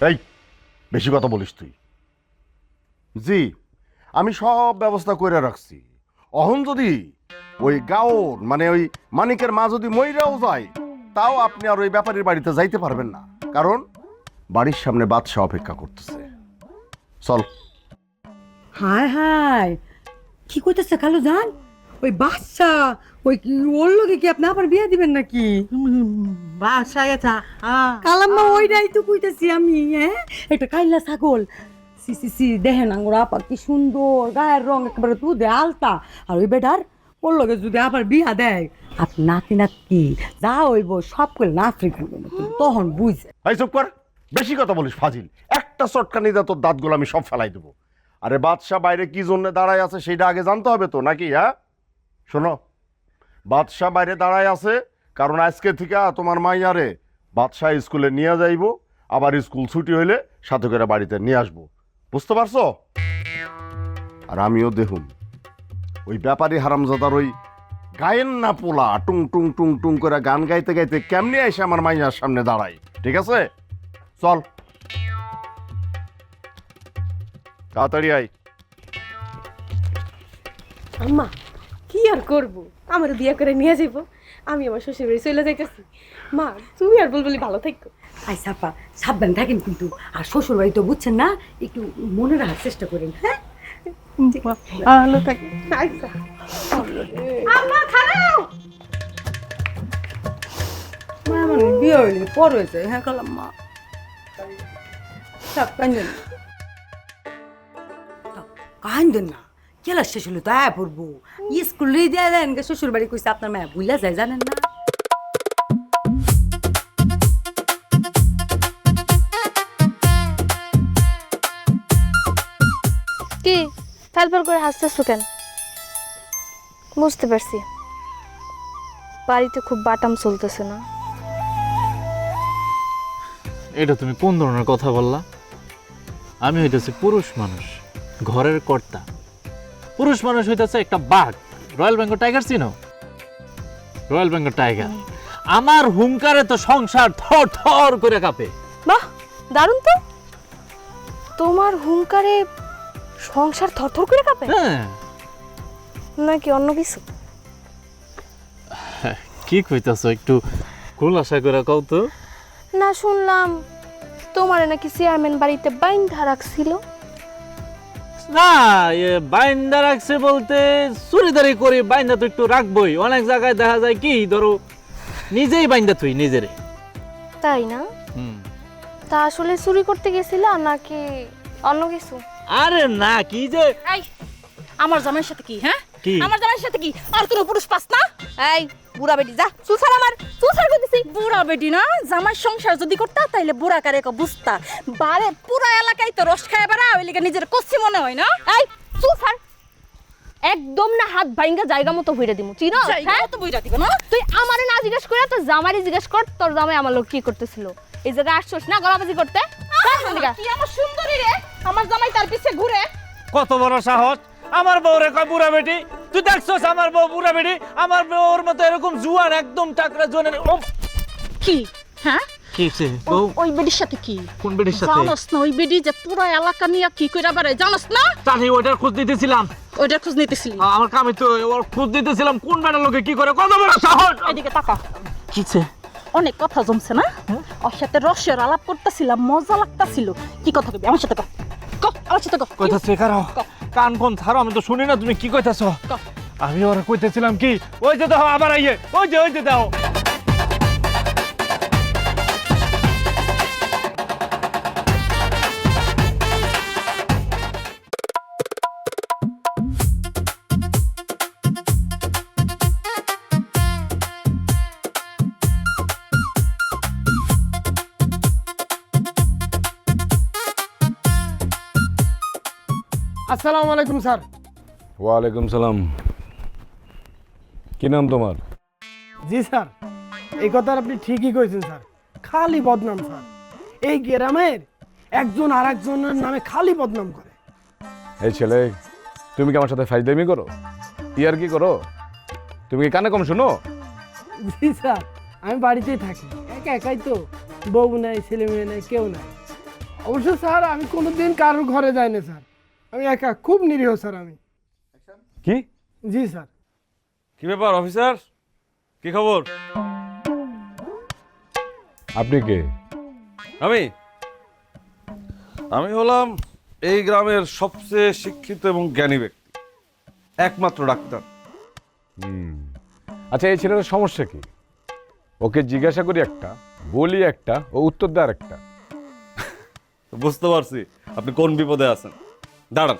এই বেশি কথা বলিস তুই। জি, আমি সব ব্যবস্থা করে রাখছি। অহন যদি ওই গাওন মানে ওই মানিকের মা যদি মইরাও যায়, তাও আপনি আর ওই ব্যাপারীর বাড়িতে যাইতে পারবেন না, কারণ বাড়ির সামনে বাদশা অপেক্ষা করতেছে। চল। হায় হায়, কি কইতেছে খালু জান? ওই বাচ্চা ওই ওর লোকে কি আপনি আবার বিয়ে দিবেন নাকি? বাসায় কালাম্মা ওইটাই তো কইতেছি আমি। হ্যাঁ, একটা কাইলা ছাগল, সি সি সি, দেখেন আঙ্গুর আপা কি সুন্দর, গায়ের রং একেবারে দুধে আলতা। আর ওই বেটার ওর লগে যদি আবার বিয়া দেয়, আপনি নাতি নাতি যা হইব সব করে আফ্রিকান তখন বুঝে। এই চুপ কর, বেশি কথা বলিস ফাজিল। একটা চটকানি দা তোর দাঁতগুলো আমি সব ফেলাই দেবো। আরে বাদশা বাইরে কি জন্য দাঁড়ায় আছে সেটা আগে জানতে হবে তো নাকি? হ্যাঁ শোনো, বাদশা বাইরে দাঁড়ায় আছে কারণ আজকে থেকে তোমার মাইয়ারে বাদশা স্কুলে নিয়ে যাইব, আবার স্কুল ছুটি হইলে সাথে করে বাড়িতে নিয়ে আসবো। বুঝতে পারছো? আর আমিও দেখুন ওই ব্যাপারী হারামজাদার ওই গায়েন না পোলা টুং টুং টুং টুং করে গান গাইতে গাইতে কেমনে এসে আমার মাইয়ার সামনে দাঁড়ায়। ঠিক আছে, চল তাড়াতাড়ি আয়। আম্মা কি আর করব, আমার বিয়ে করে নিয়ে যাইব, আমি আমার শ্বশুর বাড়ি চলে যাইতেছি। মা তুমি আর বলবলি ভালো থাকো। আই সাপা সাবধান থাকেন কিন্তু। আর শ্বশুর বাড়ি তো বুঝছেন না, একটু মনে রাখার চেষ্টা করেন। হ্যাঁ, ভালো থাকি। আচ্ছা আম্মা খারাও। আমার বিয়ে হইলে পর হয়েছে। হ্যাঁ কালাম্মা, সব কান্দেন না, কান্দেন না। কেলাস শেষ হলে তো আয়া পড়বো। স্কুলে দিয়ে দেন শ্বশুর বাড়ি কইছে আপনার মায়া ভুলা যায়, জানেন না? কি ফেলফেল করে হাসতেছো কেন? বুঝতে পারছি বাড়িতে খুব বাটাম চলতেছে না। এটা তুমি কোন ধরনের কথা বললা? আমি হইতেছি পুরুষ মানুষ, ঘরের কর্তা। পুরুষ মানুষ হইতেছে একটা বাঘ। রয়্যাল বেঙ্গল টাইগার চিনো? রয়্যাল বেঙ্গল টাইগার আমার হুঙ্কারে তো সংসার থর থর করে কাঁপে। বাহ, দারুণ তো। তোমার হুঙ্কারে সংসার থরথর করে কাঁপে হ্যাঁ, নাকি অন্য কিছু? কি কইতাছো একটু খোলাসা করে কও তো। না, শুনলাম তোমারে নাকি চেয়ারম্যান বাড়িতে বাইন্ধা রাখছিল। না, বাইন্দা রাখছে বলতে চুরিদারি করে বাইন্দা তো একটু রাখবই। অনেক জায়গায় দেখা যায় কি ধরো নিজেই বাইন্দা তুই নিজেরে। তাই না? তা আসলে চুরি করতে গেছিল নাকি অন্য কিছু? আরে না, কি যে এই আমার জামাইয়ের সাথে কি? হ্যাঁ, কি? আমার জামাইয়ের সাথে কি? আর কোনো পুরুষ পাস না? এই বুড়া বেটি যা চুলছাড়, আমার চুলছাড় করতেছি। বুড়া বেটি না, জামাই সংসার যদি করতা তাইলে বুড়া কারে বুঝতা। বারে পুরা এলাকায় তো রস খায় বেড়া, ওই লিগে নিজের কচ্ছি মনে হয় না। এই চুলছাড়, একদম না হাত ভাঙ্গা জায়গা মতো হইরা দিমু। চিনো? হ্যাঁ তো বইরা দিবে না। তুই আমারে না জিজ্ঞেস করে তোর জামাইরে জিজ্ঞেস কর, তোর জামাই আমার লোক কি করতেছিল। এই জায়গায় আসছস না গলাবাজি করতে? কি আমার সুন্দরী রে, আমার জামাই তার পিছে ঘুরে। কত বড় সাহস! আমার বউরে কয় বুড়া বেটি। তুই দেখছস আমার বউ বুড়া বেটি? আমার বউর মতো এরকম জুয়ান একদম টাকরা জোনের। কি? হ্যাঁ, কিছে বউ? ওই বেটির সাথে কি? কোন বেটির সাথে? জানোস না ওই বেটি যে পুরা এলাকা নিয়ে কি কইরা বেড়ায়, জানোস না? জানি, ওইটার খোঁজ দিতেছিলাম। ওইটার খোঁজ নিতেছিলি? আমার কামে তো ওর খোঁজ দিতেছিলাম কোন বেটার লোকে কি করে। কত বড় সাহস! এদিকে তাকা। কিছে? অনেক কথা জমছে না? ওর সাথে রসের আলাপ করতেছিলাম, মজা লাগতাছিল। কি কথা কবি আমার সাথে? ক ক আমার সাথে ক। কইতাছে কারো কান কোন ছাড়ো, আমি তো শুনি না তুমি কি কইতাছো। আমি ওরা কইতেছিলাম কি, ওই যে দাও আবার আইয়ে, ওই যে দাও। আসসালামু আলাইকুম স্যার। ওয়ালাইকুম সালাম। কি নাম তোমার? জি স্যার, এই কথা আপনি ঠিকই কইছেন স্যার। খালি বদনাম স্যার, এই গ্রামের একজন আর একজনের নামে খালি বদনাম করে। এই ছেলে, তুমি কি আমার সাথে ফাইজলামি করো? ইয়ার কি করো? তুমি কি কানে কম শোনো? জি স্যার, আমি বাড়িতেই থাকি, একা একাই তো, বউ নাই, ছেলে মেয়ে নাই, কেউ নাই। অবশ্য স্যার আমি কোনোদিন কারোর ঘরে যাই না স্যার, আমি একা, খুব নিরীহ স্যার আমি। কি জি স্যার। কি ব্যাপার অফিসার, কি খবর? আপনি কে? আমি হলাম এই গ্রামের সবচেয়ে শিক্ষিত এবং জ্ঞানী ব্যক্তি, একমাত্র ডাক্তার। আচ্ছা, এই ছেলেটার সমস্যা কি? ওকে জিজ্ঞাসা করি একটা, বলি একটা, ও উত্তর দেয় একটা। বুঝতে পারছি আপনি কোন বিপদে আছেন, দাঁড়ান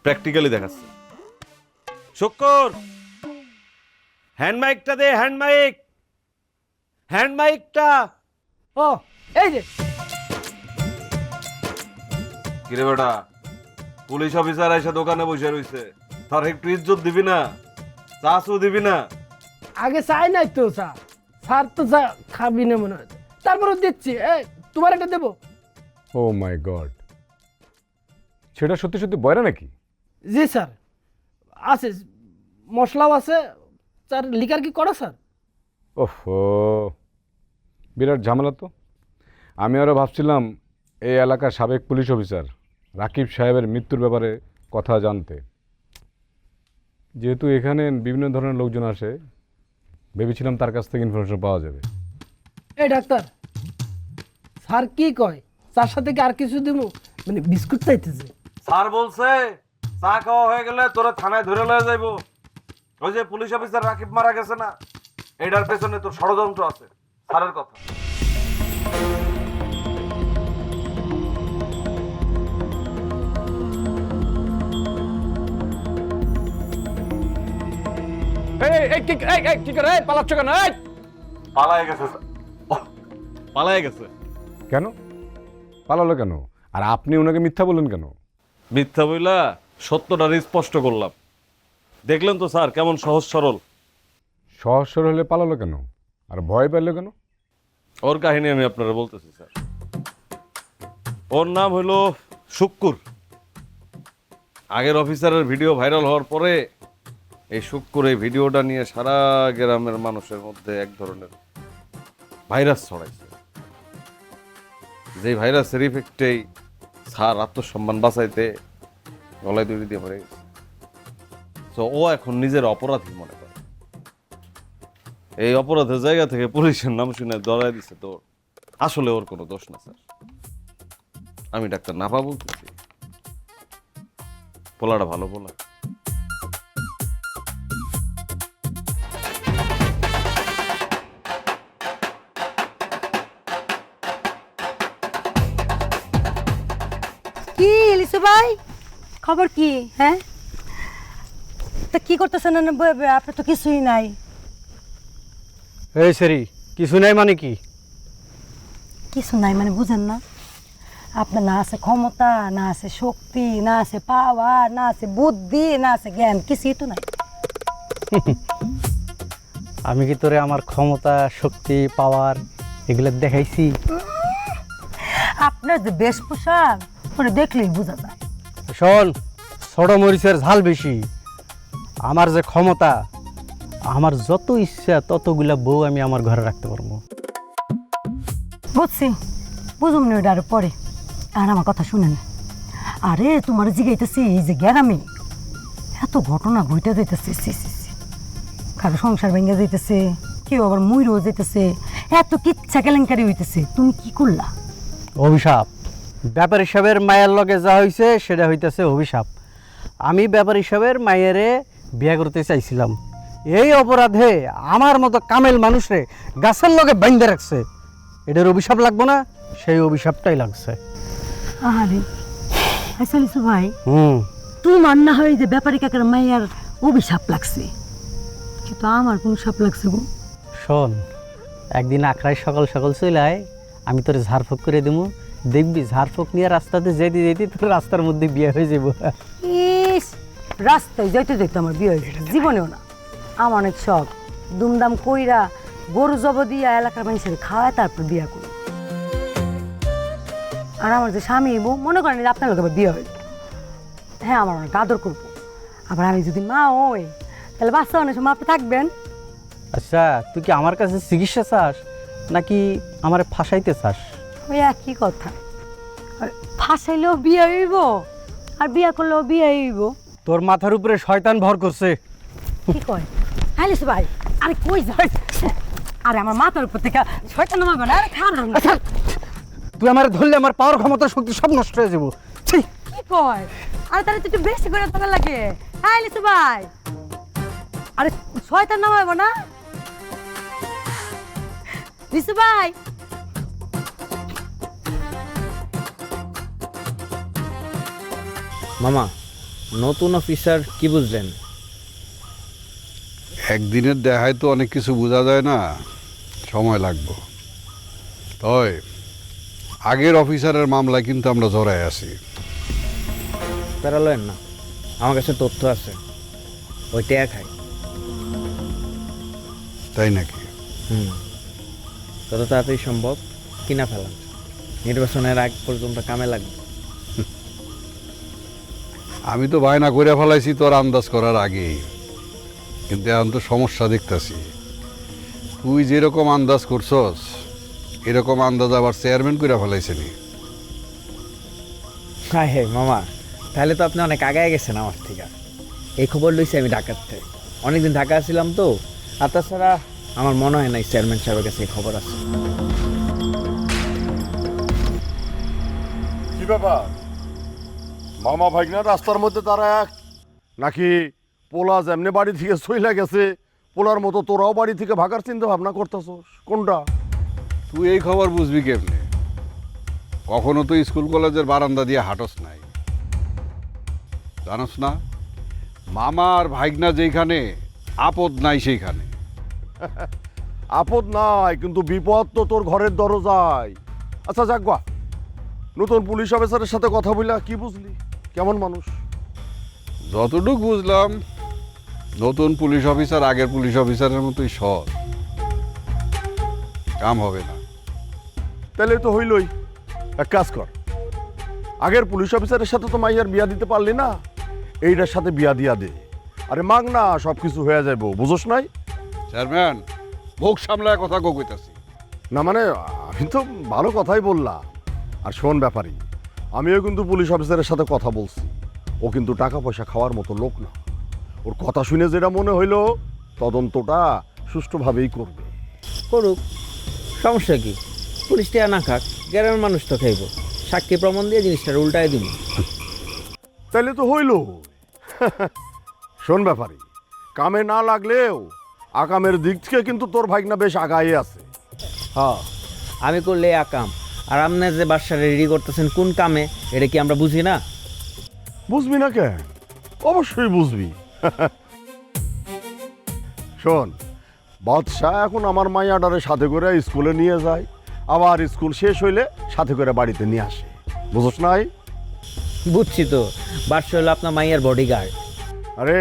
প্র্যাকটিক্যালি দেখাচ্ছি। শুক্কর, হ্যান্ড মাইকটা দে, হ্যান্ড মাইকটা। ও এই যে কিরে বেটা, পুলিশ অফিসার এসে দোকানে বসে রইছে, তার একটু ইজ্জত দিবি না? চাষও দিবি না? আগে চাই নাই তো স্যার, স্যার তো চা খাবি না মনে হয়, তারপরে দিচ্ছি। এই তোমার একটা দেবো? ও মাই গড, সেটা সত্যি সত্যি বয়রা নাকি? জি স্যার, আছে, মশলাও আছে। স্যার লিকার কি করো স্যার? ওহো, বিরাট ঝামেলা তো। আমি আরও ভাবছিলাম এই এলাকার সাবেক পুলিশ অফিসার রাকিব সাহেবের মৃত্যুর ব্যাপারে কথা জানতে। যেহেতু এখানে বিভিন্ন ধরনের লোকজন আসে, ভেবেছিলাম তার কাছ থেকে ইনফরমেশন পাওয়া যাবে। এই ডাক্তার, স্যার কি কয়? তার সাথে কি আর কিছু দিব? মানে বিস্কুট চাইতেছে। স্যার বলছে চা খাওয়া হয়ে গেলে তোরা থানায় ধরে লয়ে যাইবো। ওই যে পুলিশ অফিসার রাকিব মারা গেছে না, এটার পেছনে তোর ষড়যন্ত্র আছে। স্যারের কথা। কি করে পালাচ্ছ কেন? পালায় গেছে স্যার, পালায় গেছে। কেন পালালো কেন? আর আপনি ওনাকে মিথ্যা বললেন কেন? মিথ্যা বইলা সত্যটা স্পষ্ট করলাম। দেখলেন তো স্যার কেমন সহজ সরল। সহজ সরল হলে পালালো কেন? আর ভয় পেল কেন? ওর কাহিনী আমি আপনারা বলতেছি স্যার। ওর নাম হলো শুক্কুর। আগের অফিসারের ভিডিও ভাইরাল হওয়ার পরে এই শুক্কুর এই ভিডিওটা নিয়ে সারা গ্রামের মানুষের মধ্যে এক ধরনের ভাইরাস ছড়াইছে। যে ভাইরাসের ইফেক্টেই স্যার আত্মসম্মান বাঁচাইতে গলায় দড়ি দিয়ে মরে গেছে। তো ও এখন নিজের অপরাধী মনে করে। এই অপরাধের জায়গা থেকে পুলিশের নাম শুনে দৌড়াই দিছে। তো আসলে ওর কোনো দোষ না স্যার, আমি ডাক্তার নাপা বলতেছি। পোলাটা ভালো পোলা। কি লিসু ভাই, খবর কি? হ্যাঁ, তা কি করতেছেন? আপনার তো কিছুই নাই। এই সেরি, কিছু নাই মানে কি? কিছু নাই মানে বুঝেন না? আপনার না আছে ক্ষমতা, না আছে শক্তি, না আছে পাওয়ার, না আছে বুদ্ধি, না আছে জ্ঞান, কিছুই তো নাই। আমি কি তোরে আমার ক্ষমতা, শক্তি, পাওয়ার এগুলো দেখাইছি? আপনার যে বেশভূষা ওটা দেখলেই বোঝা যায়। শোন, ছোট মরিচের ঝাল বেশি। আমার যে ক্ষমতা, আমার যত ইচ্ছা ততগুলা বউ আমি আমার ঘরে রাখতে পারবো। বুঝছি, বুঝুম না ওটা আরো পরে। আর আমার কথা শুনেন, আরে তোমার জিগাইতেছি এই যে গ্রামে এত ঘটনা ঘটে যাইতেছে, কারো সংসার ভেঙে যাইতেছে, কেউ আবার মুইরও যাইতেছে, এত কিচ্ছা কেলেঙ্কারি হইতেছে, তুমি কি করলা? অভিশাপ। ব্যাপার হিসাবের মায়ের লগে যা হয়েছে সেটা হইতেছে অভিশাপ। আমি ব্যাপার হিসাবের মায়েরে বিয়ে করতে চাইছিলাম, এই অপরাধে আমার মতো কামেল মানুষরে গাছের লগে বাইন্ধে রাখছে। এটার অভিশাপ লাগবো না? সেই অভিশাপটাই লাগছে। আরে আচ্ছা লিসু ভাই, হুম, তোমার না হয় যে ব্যাপারী কাকার মায়ের অভিশাপ লাগছে, কিন্তু আমার কোন সাপ লাগছে গো? শোন, একদিন আখড়ায় সকাল সকাল চলে আয়, আমি তোর ঝাড়ফুঁক করে দেবো, দেখবি ঝাড়ফুঁক নিয়ে রাস্তাতে যেতে যেতে তোর রাস্তার মধ্যে বিয়ে হয়ে যাবো। ইস, রাস্তায় যাইতে যাইতে আমার বিয়ে হয়েছে, জীবনেও না। আমার অনেক শখ, দুমদাম কইরা গরু জব দিয়া এলাকার মানুষের খাওয়ায় তারপর বিয়ে করি। আর আমার যে স্বামী বউ মনে করেন যে আপনার লোক আবার বিয়ে হয়ে, হ্যাঁ আমার অনেক আদর করবো। আবার আমি যদি মা হই তাহলে বাচ্চা অনেক সময় আপনি থাকবেন। আচ্ছা, তুই কি আমার কাছে চিকিৎসা চাস নাকি আমার ফাঁসাইতে চাস? ওই একই কথা, ফাঁসাইলেও বিয়ে হইব আর বিয়া করলেও বিয়ে হইব। তোর মাথার উপরে শয়তান ভর করছে। কি কয় আইলিস ভাই? আরে কই যাই? আরে আমার মাথার উপর থেকে শয়তান নামাবে না। আরে খারাপ না। তুই আমার ধরলে আমার পাওয়ার ক্ষমতা শক্তি সব নষ্ট হয়ে যাবো। ছি! কি কয়? আরে তাহলে তো একটু বেশি করে তোলা লাগে। আইলিস ভাই, আরে শয়তান নামাইব না? লিসু ভাই, মামা, নতুন অফিসার কি বুঝলেন? একদিনের দেখায় তো অনেক কিছু বোঝা যায় না, সময় লাগবে। তয় আগের অফিসারের মামলায় কিন্তু আমরা জড়ায় আছি। পেরালেন না, আমার কাছে তথ্য আছে, ওইটা খাই। তাই নাকি? যত তাড়াতাড়ি সম্ভব কিনা ফেলান, নির্বাচনের আগ পর্যন্ত কামে লাগবে। আমি তো বায়না করে ফেলাইছি তোর আন্দাজ করার আগেই, কিন্তু এখন তো সমস্যা দেখতাছি। তুই যেরকম আন্দাজ করছস এরকম আন্দাজ আবার চেয়ারম্যান করে ফেলাইছে নি। হ্যাঁ হে মামা, তাহলে তো আপনি অনেক আগায় গেছেন আমার থেকে। এই খবর লইছি আমি ঢাকার থেকে, অনেকদিন ঢাকা ছিলাম তো। আর তাছাড়া আমার মনে হয় না চেয়ারম্যান সাহেবের কাছে এই খবর আছে। কি ব্যাপার মামা ভাইগনা রাস্তার মধ্যে তারা এক নাকি পোলা যেমনি বাড়ি থেকে সইলা গেছে পোলার মতো তোরাও বাড়ি থেকে ভাগার চিন্তা ভাবনা করতেছস? কোনটা? তুই এই খবর বুঝবি কেমনে? কখনো তো স্কুল কলেজের বারান্দা দিয়ে হাঁটস নাই, জানোস না? মামা আর ভাইগনা যেখানে, আপদ নাই সেইখানে। আপদ নাই, কিন্তু বিপদ তো তোর ঘরের দরজায়। আচ্ছা যাকবা, নতুন পুলিশ অফিসারের সাথে কথা বললা, কি বুঝলি? কেমন মানুষ? যতটুক বুঝলাম, নতুন পুলিশ অফিসার আগের পুলিশ অফিসারের মতোই সৎ। কাম হবে না। তাহলে তো হইলই। এক কাজ কর, আগের পুলিশ অফিসারের সাথে তো মাইয়ার বিয়া দিতে পারলি না, এইটার সাথে বিয়া দিয়া দে। আরে মাগ না, সব কিছু হয়ে যাবো, বুঝোস নাই? চেয়ারম্যান, মুখ সামলায় কথা কইতাছি। না মানে আমি তো ভালো কথাই বললাম। আর শোন ব্যাপারী, আমিও কিন্তু পুলিশ অফিসারের সাথে কথা বলছি। ও কিন্তু টাকা পয়সা খাওয়ার মতো লোক না। ওর কথা শুনে যেটা মনে হইলো, তদন্তটা সুষ্ঠুভাবেই করবে। করুক, সমস্যা কি? পুলিশ টিয়া না খাক, গ্রামের মানুষ তো খাইব। সাক্ষী প্রমাণ দিয়ে জিনিসটা উল্টায় দিব। তাইলে তো হইল। শোন ব্যাপারী, কামে না লাগলেও আকামের দিক থেকে কিন্তু তোর ভাইগনা বেশ আগায়ে আছে। হ্যাঁ, আমি করলে আকাম, আর আপনি যে বাসায় রেডি করতেছেন কোন কামে, এটা কি আমরা বুঝি না? বুঝবি না কেন? অবশ্যই বুঝবি। শোন, বাদশাহ এখন আমার মাইয়াডারে সাথে করে স্কুলে নিয়ে যায়, আবার স্কুল শেষ হইলে সাথে করে বাড়িতে নিয়ে আসে। বুঝোস নাই? বুঝছি তো, বাদশা হলো আপনার মাইয়ার বডিগার্ড। আরে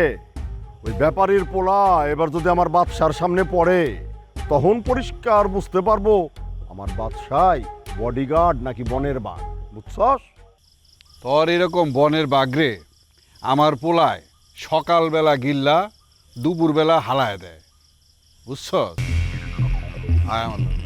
ওই ব্যাপারীর পোলা এবার যদি আমার বাদশার সামনে পড়ে, তখন পরিষ্কার বুঝতে পারবো আমার বাদশাই বডিগার্ড নাকি বনের বাঘ। বুঝছস? তোর এরকম বনের বাগরে আমার পোলায় সকালবেলা গিল্লা, দুপুরবেলা হালায় দেয়। বুঝছস? আয় আমার লগে।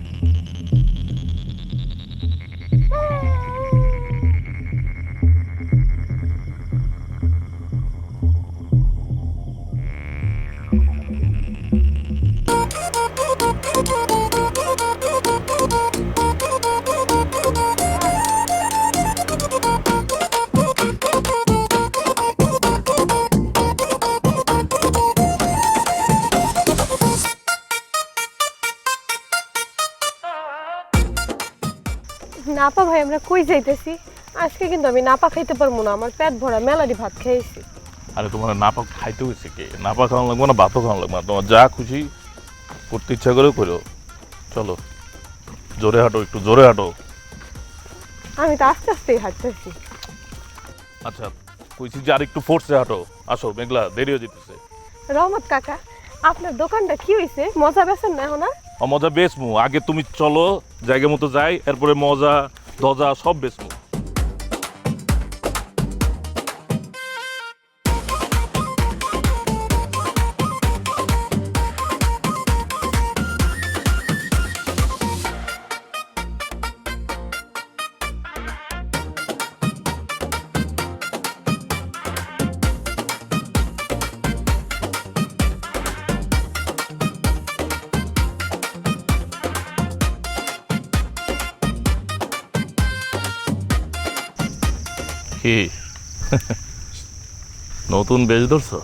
নাপা ভাই, আমরা কই যাইতেছি? আজকে কিন্তু আমি নাপা খাইতে পারবো না, আমার পেট ভরা মেলাডি ভাত খেয়েছি। আরে তোমার নাপা খাইতে হয়েছে কি? নাপা খাওয়ানো লাগবে না, ভাতও খাওয়ানো লাগবে না, তোমার যা খুশি করতে ইচ্ছা করে করো। চলো, জোরে হাঁটো, একটু জোরে হাঁটো। আমি তো আস্তে আস্তেই হাঁটতেছি। আচ্ছা কইছি যে আর একটু ফোর্সে হাঁটো। আসো, মেঘলা দেরি হয়ে যেতেছে। রহমত কাকা, আপনার দোকানটা কি হয়েছে? মজা বেছেন না এখন? আর মজা বেচমু, আগে তুমি চলো, জায়গা মতো যাই, এরপরে মজা দজা সব বেচমু। কি নতুন বেশ ধরছো?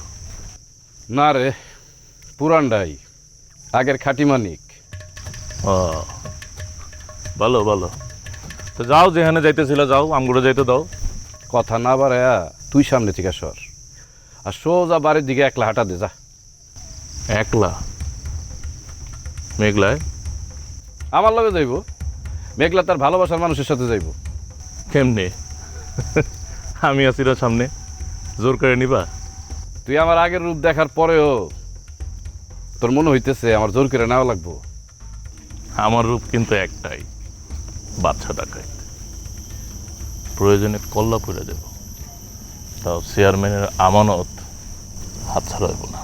না রে, পুরানটাই, আগের খাঁটি মানিক। ও ভালো ভালো, তো যাও যেখানে যাইতেছিল যাও, আমগুলো যাইতে দাও। কথা না বাড়ায়া তুই সামনে থেকে সর, আর সোজা বাড়ির দিকে একলা হাঁটা দে যা। একলা? মেঘলায়? আমার লগে যাইব। মেঘলা তার ভালোবাসার মানুষের সাথে যাইব। কেমনে? আমি আছি না সামনে, জোর করে নিবা? তুই আমার আগের রূপ দেখার পরেও তোর মনে হইতেছে আমার জোর করে নেওয়া লাগবো? আমার রূপ কিন্তু একটাই, বাচ্চা ডাকাই। প্রয়োজনে কল্লা পুড়ে দেব, তাও চেয়ারম্যানের আমানত হাত ছাড়াইব না।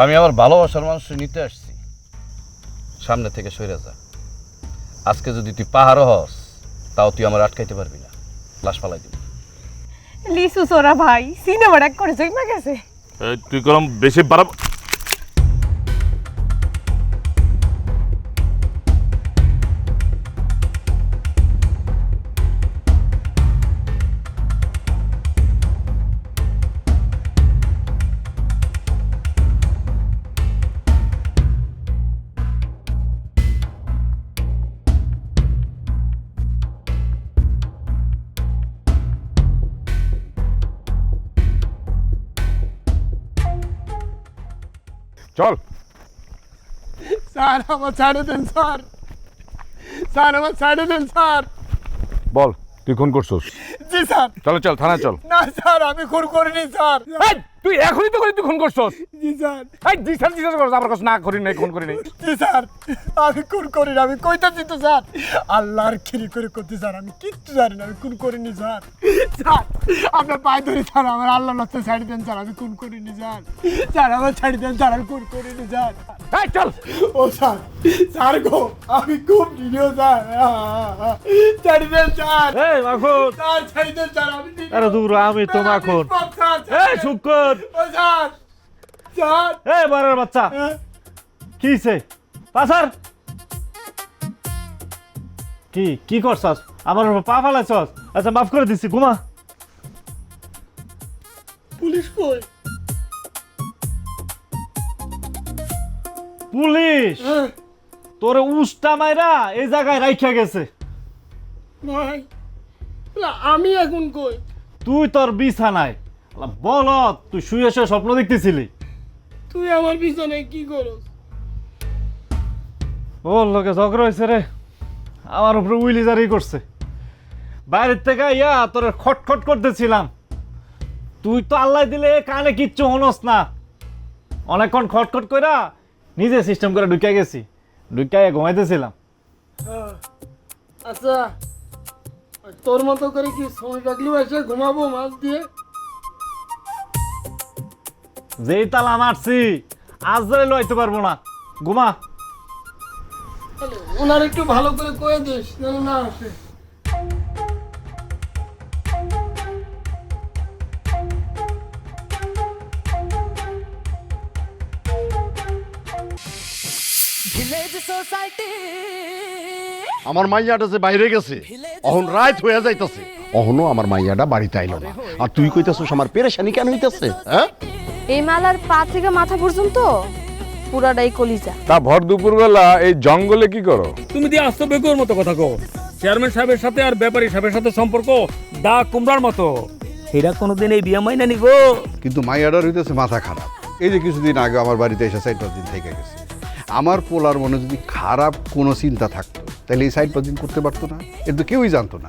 আমি আমার ভালোবাসার মানুষ নিতে আসছি, সামনে থেকে সরে যা। আজকে যদি তুই পাহাড়ও হস, তাও তুই আমার আটকাইতে পারবি না, লাশ ফালাই দিবি। লিসু সোরা ভাই সিনেমাটা করে জমা গেছে। এই, তুই কলম বেশি বাড়াব। চল। স্যার আমার ছাড়ে দেন স্যার, স্যার আমার ছাড়ে দেন স্যার। বল, তুই খুন করছিস? জি স্যার। চল চল, থানায় চল। না স্যার, আমি খুন করিনি স্যার। তুই এখনই তো তুই খুন করছিস? জি স্যার। জি স্যার, জি স্যার, আমার কাছে না করি নাই, খুন করি নাই। জি স্যার, আমি খুন করিনি, আমি কইতাছি তো স্যার। আল্লাহর খিরি করে করতে স্যার, আমি কিচ্ছু জানি না, আমি খুন করিনি স্যার। স্যার আপনার পায়ে ধরি স্যার, আমার আল্লাহ রাস্তা ছাড়ি দেন স্যার, আমি খুন করিনি স্যার। স্যার আমার ছাড়ি দেন স্যার, আমি খুন করিনি স্যার। চল। ও স্যার, স্যার গো, আমি খুব নিরীহ স্যার, ছাড়ি দেন স্যার। এই মাখন, স্যার ছাড়ি দেন স্যার, আমি নিরীহ। আরে দূর, আমি তো মাখন। স্যার, এই শুক্কর, ও স্যার, স্যার। এই বারের বাচ্চা, কি হইছে? পাসার কি কি করছস? আমার উপর পা ফালাইছস? আচ্ছা মাফ করে দিছি, ঘুমা। পুলিশ কই? পুলিশ তোরে উষ্টা মাইরা এই জায়গায় রাইখা গেছে। ভাই আমি এখন কই? তুই তোর বিছানায়। বল, তুই শুয়ে শুয়ে স্বপ্ন দেখতেছিলি? তুই আমার বিছানায় কি করস? ওর লোকে ঝগড়া হয়েছে রে, আমার উপরে উইলি জারি করছে। বাইরের থেকে ইয়া তোর খটখট করতেছিলাম, তুই তো আল্লাহ দিলে কানে কিচ্ছু হনস না। অনেকক্ষণ খটখট কইরা নিজে সিস্টেম করে ঢুকে গেছি, ঢুকাইয়া ঘুমাইতেছিলাম। আচ্ছা, তোর মতো করে কি সময় লাগলেও এসে ঘুমাবো মাছ দিয়ে? যেই তালা মারছি আজ ধরে লইতে পারবো না, ঘুমা। ওনার একটু ভালো করে কয়ে দিস যেন না আসে। আমার মাইয়াটা যে বাইরে গেছে, অহন রাত হয়ে যাইতেছে, অহনো আমার মাইয়াটা বাড়িতে আইলো না, আর তুই কইতাছিস আমার পেরেশানি কেন হইতাছে? হ্যাঁ, এই মালার পা থেকে মাথা পর্যন্ত পুরাটাই কলিজা। তা ভর দুপুরবেলা এই জঙ্গলে কি করো? তুমি দিয়ে আসতো বেকুর মতো কথা কো। চেয়ারম্যান সাহেবের সাথে আর ব্যাপারী সাহেবের সাথে সম্পর্ক দা কুমড়ার মতো। এরা কোনোদিন এই বিয়া মাইনা নিব? কিন্তু মাইয়াটার হইতেছে মাথা খারাপ। এই যে কিছুদিন আগে আমার বাড়িতে এসে 4-5 দিন থেকে গেছে। আমার পোলার মনে যদি খারাপ কোনো চিন্তা থাকতো, তাহলে এই 4-5 দিন করতে পারতো না? এর তো কেউই জানতো না।